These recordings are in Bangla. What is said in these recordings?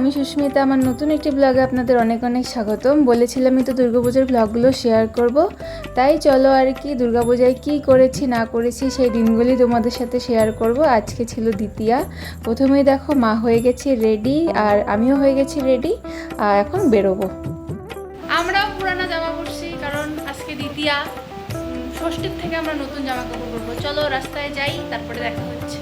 আমি সুস্মিতা, আমার নতুন একটি ব্লগে আপনাদের অনেক অনেক স্বাগতম। বলেছিলামই তো দুর্গাপূজার ব্লগগুলো শেয়ার করব, তাই চলো আর কি দুর্গাপূজায় কী করেছি না করেছি সেই দিনগুলি তোমাদের সাথে শেয়ার করব। আজকে ছিল দ্বিতীয়া। প্রথমেই দেখো মা হয়ে গেছি রেডি, আর আমিও হয়ে গেছি রেডি, আর এখন বেরোবো। আমরাও পুরানো জামা পরছি কারণ আজকে দ্বিতীয়া। ষষ্ঠীর থেকে আমরা নতুন জামা কাপড় পরবো। চলো রাস্তায় যাই, তারপরে দেখা হচ্ছে।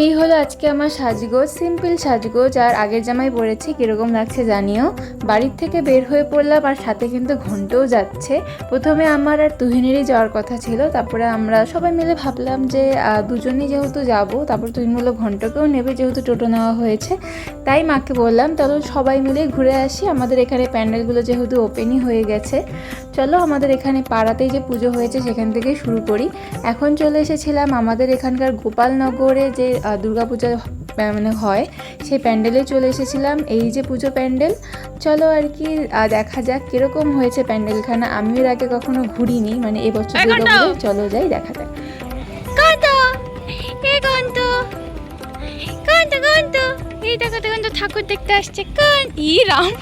এই হলো আজকে আমার সাজগোজ, সিম্পল সাজগোজ। আর আগের জামাই পরেছি, কীরকম লাগছে জানিও। বাড়ির থেকে বের হয়ে পড়লাম, আর সাথে কিন্তু ঘন্টও যাচ্ছে। প্রথমে আমার আর তুহিনেরই যাওয়ার কথা ছিল, তারপরে আমরা সবাই মিলে ভাবলাম যে দুজনেই যেহেতু যাব, তারপর তুহিন বললো ঘন্টকেও নেবে, যেহেতু টোটো নেওয়া হয়েছে। তাই মাকে বললাম চলো সবাই মিলে ঘুরে আসি, আমাদের এখানে প্যান্ডেলগুলো যেহেতু ওপেনই হয়ে গেছে। চলো আমাদের এখানে পাড়াতেই যে পুজো হয়েছে সেখান থেকেই শুরু করি। এখন চলে এসেছিলাম আমাদের এখানকার গোপালনগরে যে দুর্গাপূজা মানে হয়, সেই প্যান্ডেলে চলে এসেছিলাম। এই যে পুজো প্যান্ডেল, চলো আর কি দেখা যাক কীরকম হয়েছে প্যান্ডেলখানা। আমি এর আগে কখনো ঘুরিনি, মানে এবছর দুর্গাপূজায়। চলো যাই, দেখা যাক। এই দেখো ঠাকুর দেখতে আসছে। কান ই রাম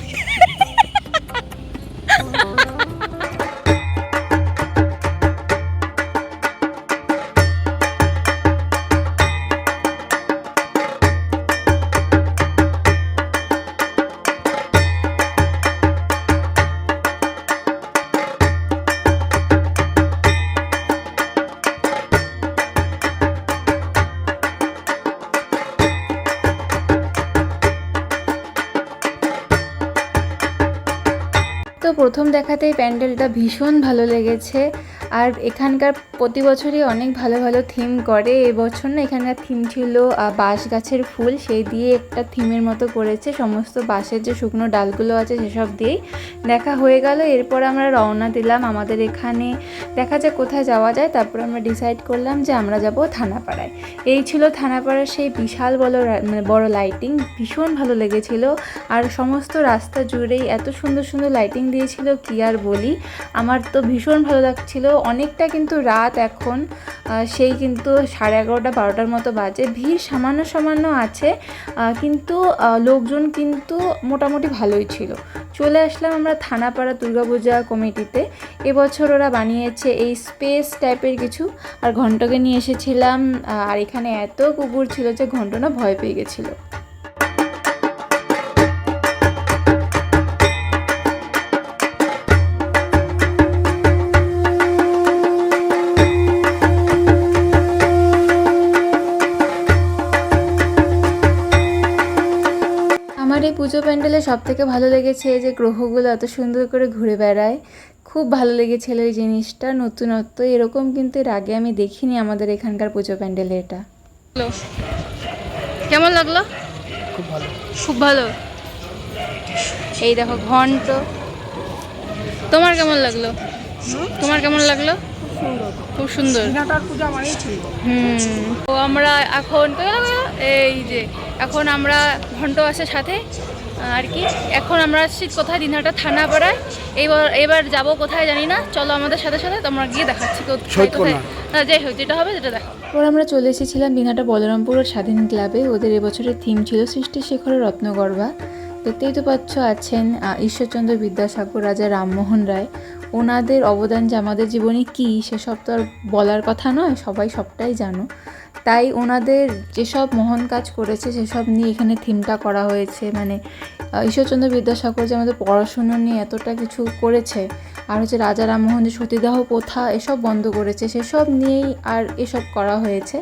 তো প্রথম দেখাতেই প্যান্ডেলটা ভীষণ ভালো লেগেছে। আর এখানকার প্রতি বছরই অনেক ভালো ভালো থিম করে। এবছর না এখানকার থিম ছিল বাঁশ গাছের ফুল, সেই দিয়ে একটা থিমের মতো করেছে। সমস্ত বাঁশের যে শুকনো ডালগুলো আছে সেসব দিয়েই দেখা হয়ে গেল। এরপর আমরা রওনা দিলাম আমাদের এখানে, দেখা যাক কোথায় যাওয়া যায়। তারপর আমরা ডিসাইড করলাম যে আমরা যাব থানাপাড়ায়। এই ছিল থানাপাড়ার সেই বিশাল বড় লাইটিং, ভীষণ ভালো লেগেছিল। আর সমস্ত রাস্তা জুড়েই এত সুন্দর সুন্দর লাইটিং দিয়েছিল, কি আর বলি। আমার তো ভীষণ ভালো লাগছিল। অনেকটা কিন্তু রাত এখন, সেই কিন্তু 11:30-12টার মতো বাজে। ভিড় সামান্য সামান্য আছে, কিন্তু লোকজন কিন্তু মোটামুটি ভালোই ছিল। চলে আসলাম আমরা থানাপাড়া দুর্গাপূজা কমিটিতে। এবছর ওরা বানিয়েছে এই স্পেস টাইপের কিছু, আর ঘন্টকে নিয়ে এসেছিলাম। আর এখানে এত কুকুর ছিল যে ঘন্ট না ভয় পেয়ে গেছিলো। আমার এই পুজো প্যান্ডেলে সবথেকে ভালো লেগেছে যে গ্রহগুলো এত সুন্দর করে ঘুরে বেড়ায়। খুব ভালো লেগেছিল এই জিনিসটা, নতুনত্ব। এরকম কিন্তু এর আগে আমি দেখিনি আমাদের এখানকার পুজো প্যান্ডেলে। এটা কেমন লাগলো? খুব ভালো, খুব ভালো। এই দেখো ঘন্ট। তোমার কেমন লাগলো? তোমার কেমন লাগলো? খুব সুন্দর। তো আমরা এখন এই যে এখন আমরা ঘন্ট আছে সাথে আর কি। এখন আমরা আসছি কোথায়? দিনহাটা থানাপাড়ায়। এবার যাব কোথায় জানি না। চলো আমাদের সাথে সাথে, তোমরা গিয়ে দেখাচ্ছি কোথায়। যাই হোক, যেটা হবে যেটা দেখো। পর আমরা চলে এসেছিলাম দিনহাটা বলরামপুর স্বাধীন ক্লাবে। ওদের এবছরের থিম ছিল সৃষ্টি শেখরের রত্নগর্ভা। দেখতেই তো পাচ্ছ আছেন ঈশ্বরচন্দ্র বিদ্যাসাগর, রাজা রামমোহন রায়। ওনাদের অবদান যে আমাদের জীবনে কী সেসব তো আর বলার কথা নয়, সবাই সবটাই জানো। তাই ওনাদের যেসব মহান কাজ করেছে সেসব নিয়ে এখানে থিমটা করা হয়েছে। মানে ঈশ্বরচন্দ্র বিদ্যাসাগর যে আমাদের পড়াশুনো নিয়ে এতটা কিছু করেছে, আর হচ্ছে রাজা রামমোহন যে সতীদাহ প্রথা এসব বন্ধ করেছে, সেসব নিয়েই আর এসব করা হয়েছে।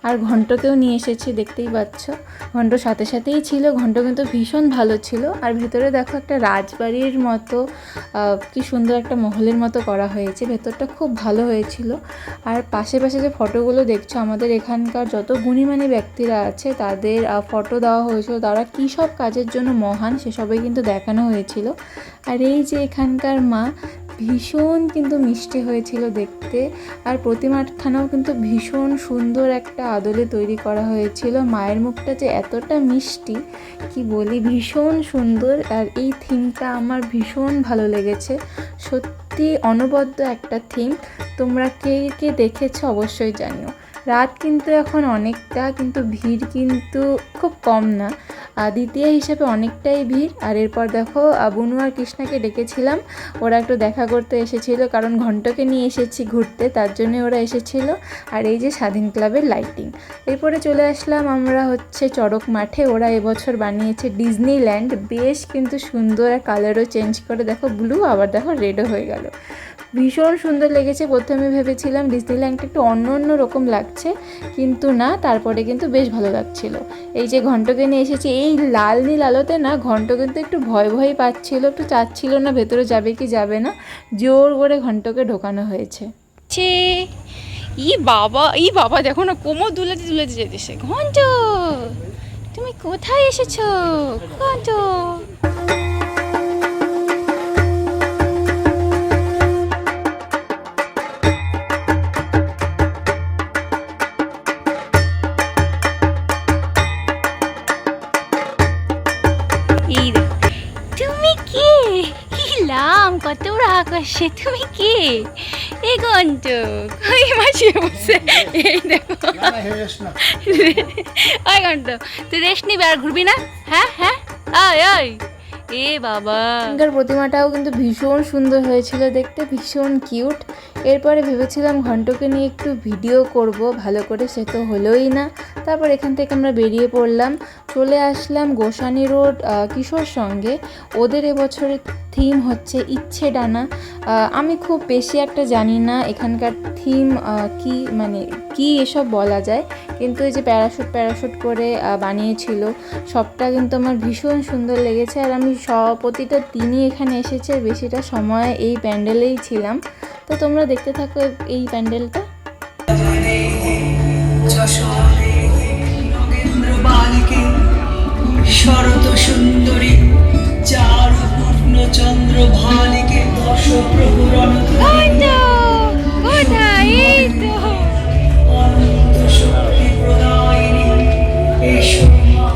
আর ঘন্টকেও নিয়ে এসেছি, দেখতেই পাচ্ছ। ঘন্ট সাথে সাথেই ছিল। ঘন্ট কিন্তু ভীষণ ভালো ছিল। আর ভিতরে দেখো একটা রাজবাড়ির মতো, কি সুন্দর একটা মহলের মতো করা হয়েছে। ভেতরটা খুব ভালো হয়েছিল। আর পাশে পাশে যে ফটোগুলো দেখছো, আমাদের এখানকার যত গুণীমানী ব্যক্তিরা আছে তাদের ফটো দেওয়া হয়েছিল। তারা কী সব কাজের জন্য মহান সেসবই কিন্তু দেখানো হয়েছিল। আর এই যে এখানকার মা, ভীষণ কিন্তু মিষ্টি হয়েছিল দেখতে। আর প্রতিমাখানাও কিন্তু ভীষণ সুন্দর একটা আদলে তৈরি করা হয়েছিল। মায়ের মুখটা যে এতটা মিষ্টি কি বলি, ভীষণ সুন্দর। আর এই থিমটা আমার ভীষণ ভালো লেগেছে, সত্যি অনবদ্য একটা থিম। তোমরা কে কে দেখেছো অবশ্যই জানিও। রাত কিন্তু এখন অনেকটা, কিন্তু ভিড় কিন্তু খুব কম না। দ্বিতীয় হিসেবে অনেকটাই ভিড়। আর এরপর দেখো বুনু আর কৃষ্ণাকে ডেকেছিলাম, ওরা একটু দেখা করতে এসেছিল, কারণ ঘন্টকে নিয়ে এসেছি ঘুরতে, তার জন্য ওরা এসেছিল। আর এই যে স্বাধীন ক্লাবের লাইটিং। এরপরে চলে আসলাম আমরা হচ্ছে চড়ক মাঠে। ওরা এবছর বানিয়েছে ডিজনিল্যান্ড, বেশ কিন্তু সুন্দর, আর কালারও চেঞ্জ করে, দেখো ব্লু আবার দেখো রেডও হয়ে গেল, ভীষণ সুন্দর লেগেছে। প্রথমে ভেবেছিলাম ডিজনিল্যান্ডটা একটু অন্য রকম লাগছে, কিন্তু না, তারপরে কিন্তু বেশ ভালো লাগছিল। এই যে ঘন্টকে নিয়ে এসেছি, এই লাল নীল আলোতে না ঘন্ট কিন্তু একটু ভয় পাচ্ছিল, একটু চাচ্ছিল না ভেতরে যাবে কি যাবে না, জোর করে ঘন্টকে ঢোকানো হয়েছে। ই বাবা দেখো না, কোমর দুলাতে যেতেছে। ঘন্ট, তুমি কোথায় এসেছো ঘন্ট? তুমি কে? কত আকাশে, তুমি কে? এই ঘন্ট ওই মাসি বসে, এই দেখো ওই ঘন্ট, তুই রেস্ট নিবি আর ঘুরবি না? হ্যাঁ হ্যাঁ, আয় এ বাবা। এখানকার প্রতিমাটাও কিন্তু ভীষণ সুন্দর হয়েছিল দেখতে, ভীষণ কিউট। এরপরে ভেবেছিলাম ঘন্টকে নিয়ে একটু ভিডিও করব ভালো করে, সে তো হলোই না। তারপর এখান থেকে আমরা বেরিয়ে পড়লাম, চলে আসলাম গোসানি রোড কিশোর সঙ্গে। ওদের এবছরের থিম হচ্ছে ইচ্ছে ডানা। আমি খুব বেশি একটা জানি না এখানকার থিম কি, মানে কি এসব বলা যায়, কিন্তু এই যে প্যারাশুট করে বানিয়েছিল, সবটা কিন্তু আমার ভীষণ সুন্দর লেগেছে। আর আমি প্রতিটা দিনই এখানে এসেছি, বেশিটা সময় এই প্যান্ডেলেই ছিলাম। তো তোমরা দেখতে থাকো এই প্যান্ডেলটা। শরৎ সুন্দরী চারু পূর্ণ চন্দ্র ভালিকে দশ প্রভুরণ অনন্ত শক্তি প্রদায়িনী এসো মা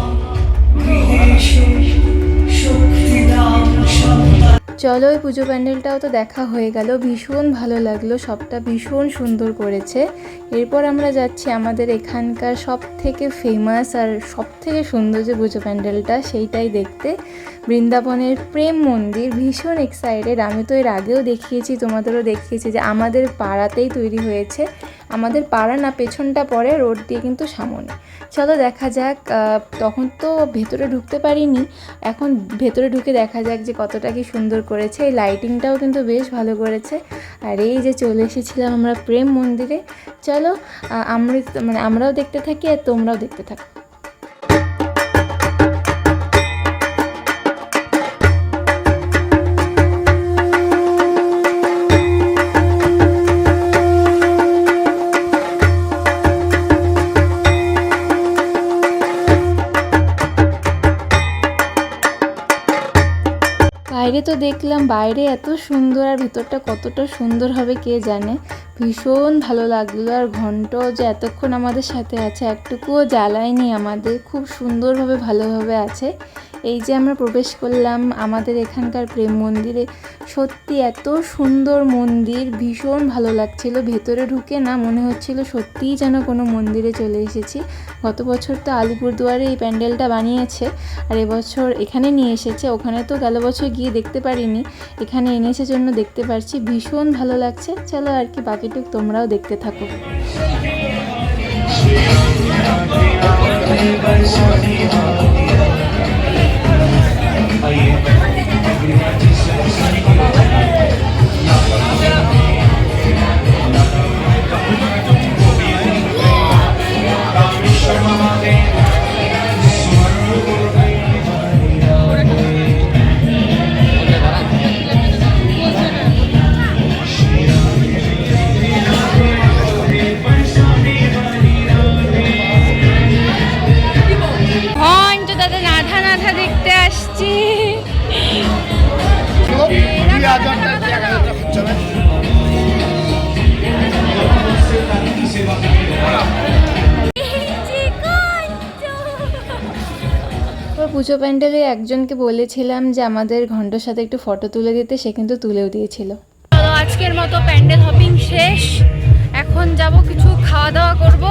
গৃহে এসো শক্তিদান সন্তান। চলো ওই পুজো প্যান্ডেলটাও তো দেখা হয়ে গেল, ভীষণ ভালো লাগলো, সবটা ভীষণ সুন্দর করেছে। এরপর আমরা যাচ্ছি আমাদের এখানকার সব থেকে ফেমাস আর সব থেকে সুন্দর যে পুজো প্যান্ডেলটা, সেইটাই দেখতে, বৃন্দাবনের প্রেম মন্দির। ভীষণ এক্সাইটেড, আমি তো এর আগেও দেখিয়েছি, তোমাদেরও দেখিয়েছি যে আমাদের পাড়াতেই তৈরি হয়েছে। আমাদের পাড়া না, পেছনটা পড়ে রোড দিয়ে কিন্তু সামনে। চলো দেখা যাক, তখন তো ভেতরে ঢুকতে পারিনি, এখন ভেতরে ঢুকে দেখা যাক যে কতটা কি সুন্দর করেছে। এই লাইটিংটাও কিন্তু বেশ ভালো করেছে। আর এই যে চলে এসেছিলাম আমরা প্রেম মন্দিরে। চলো আমরাও দেখতে থাকি আর তোমরাও দেখতে থাকো। বাইরে তো দেখলাম বাইরে এত সুন্দর, আর ভিতরটা কতটা সুন্দর হবে কে জানে, ভীষণ ভালো লাগলো। আর ঘন্ট যে এতক্ষণ আমাদের সাথে আছে, একটুকুও জ্বালায়নি আমাদের, খুব সুন্দরভাবে ভালোভাবে আছে। এই যে আমরা প্রবেশ করলাম আমাদের এখানকার প্রেম মন্দিরে, সত্যি এত সুন্দর মন্দির, ভীষণ ভালো লাগছিল। ভেতরে ঢুকে না মনে হচ্ছিল সত্যিই যেন কোনো মন্দিরে চলে এসেছি। গত বছর তো আলিপুরদুয়ারে এই প্যান্ডেলটা বানিয়েছে, আর এবছর এখানে নিয়ে এসেছে। ওখানে তো গেল বছর গিয়ে দেখতে পারিনি, এখানে এনেছে জন্য দেখতে পারছি, ভীষণ ভালো লাগছে। চলো আর কি বাকিটুক তোমরাও দেখতে থাকো। পুজো প্যান্ডেলে একজনকে বলেছিলাম যে আমাদের ঘন্টার সাথে একটু ফটো তুলে দিতে, সে কিন্তু তুলেও দিয়েছিল। চলো আজকের মতো প্যান্ডেল হপিং শেষ, এখন যাব কিছু খাওয়া দাওয়া করব,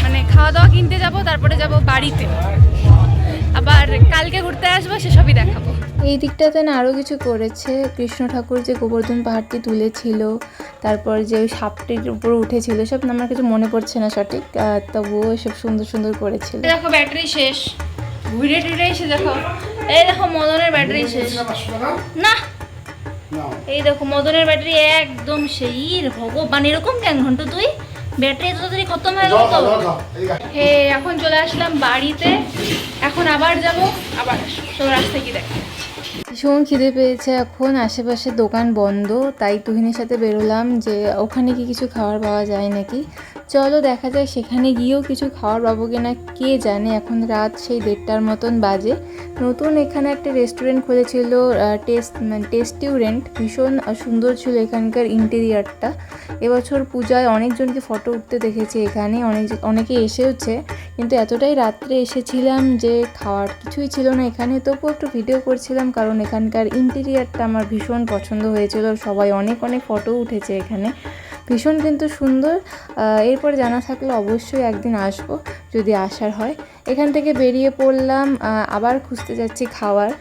মানে খাওয়া দাওয়া কিনতে যাব, তারপরে যাব বাড়িতে। আবার কালকে ঘুরতে আসবো, সেসবই দেখাবো। এই দিকটাতে না আরও কিছু করেছে। কৃষ্ণ ঠাকুর যে গোবর্ধন পাহাড়টি তুলেছিল, তারপর যে ওই সাপটির উপর উঠেছিল, সব আমার কিছু মনে পড়ছে না সঠিক, তবুও সব সুন্দর সুন্দর করেছিল। দেখো ব্যাটারি শেষ, ঘুরে টুরে এসে দেখো, এই দেখো মদনের ব্যাটারি শেষ না, এই দেখো মদনের ব্যাটারি একদম সেই। ভগবান, এরকম কেন ঘন্টা তুই, ব্যাটারি এত তাড়াতাড়ি খতম হয়ে গেল তো। হে, এখন চলে আসলাম বাড়িতে, এখন আবার যাব, আবার তো রাস্তায় কি দেখো। ভীষণ খিদে পেয়েছে এখন, আশেপাশে দোকান বন্ধ, তাই তুহিনের সাথে বেরোলাম যে ওখানে কি কিছু খাবার পাওয়া যায় নাকি। চলো দেখা যায় সেখানে গিয়েও কিছু খাবার পাবো কিনা কে জানে। এখন রাত সেই 1:30টার মতন বাজে। নতুন এখানে একটা রেস্টুরেন্ট খুলেছিল, টেস্টিউরেন্ট, ভীষণ সুন্দর ছিল এখানকার ইন্টেরিয়ারটা। এবছর পূজায় অনেকজনকে ফটো উঠতে দেখেছি এখানে, অনেকে এসেওছে, কিন্তু এতটাই রাত্রে এসেছিলাম যে খাওয়ার কিছুই ছিল না এখানে। তবুও একটু ভিডিও করছিলাম কারণ এখানকার ইন্টেরিয়ারটা আমার ভীষণ পছন্দ হয়েছিল, সবাই অনেক ফটো উঠেছে এখানে, ভীষণ কিন্তু সুন্দর। এরপর জানা থাকলে অবশ্যই একদিন আসবো যদি আসার হয়। এখান থেকে বেরিয়ে পড়লাম, আবার খুঁজতে যাচ্ছি খাবার।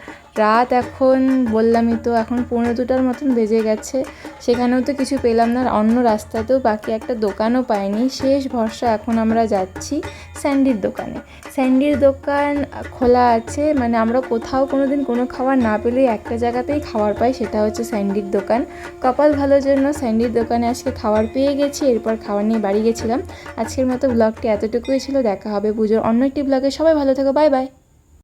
রাত এখন বললামই তো, এখন 1:15-2টার মতন বেজে গেছে। সেখানেও তো কিছু পেলাম না, অন্য রাস্তাতেও বাকি একটা দোকানও পাইনি। শেষ ভরসা এখন আমরা যাচ্ছি স্যান্ডির দোকানে। স্যান্ডির দোকান খোলা আছে, মানে আমরা কোথাও কোনোদিন কোনো খাবার না পেলেই একটা জায়গাতেই খাবার পাই, সেটা হচ্ছে স্যান্ডির দোকান। কপাল ভালোর জন্য স্যান্ডির দোকানে আজকে খাবার পেয়ে গেছি, এরপর খাবার নিয়ে বাড়ি গেছিলাম। আজকের মতো ব্লগটি এতটুকুই ছিল, দেখা হবে পুজোর অন্য একটি ব্লগে। সবাই ভালো থেকো, বাই বাই।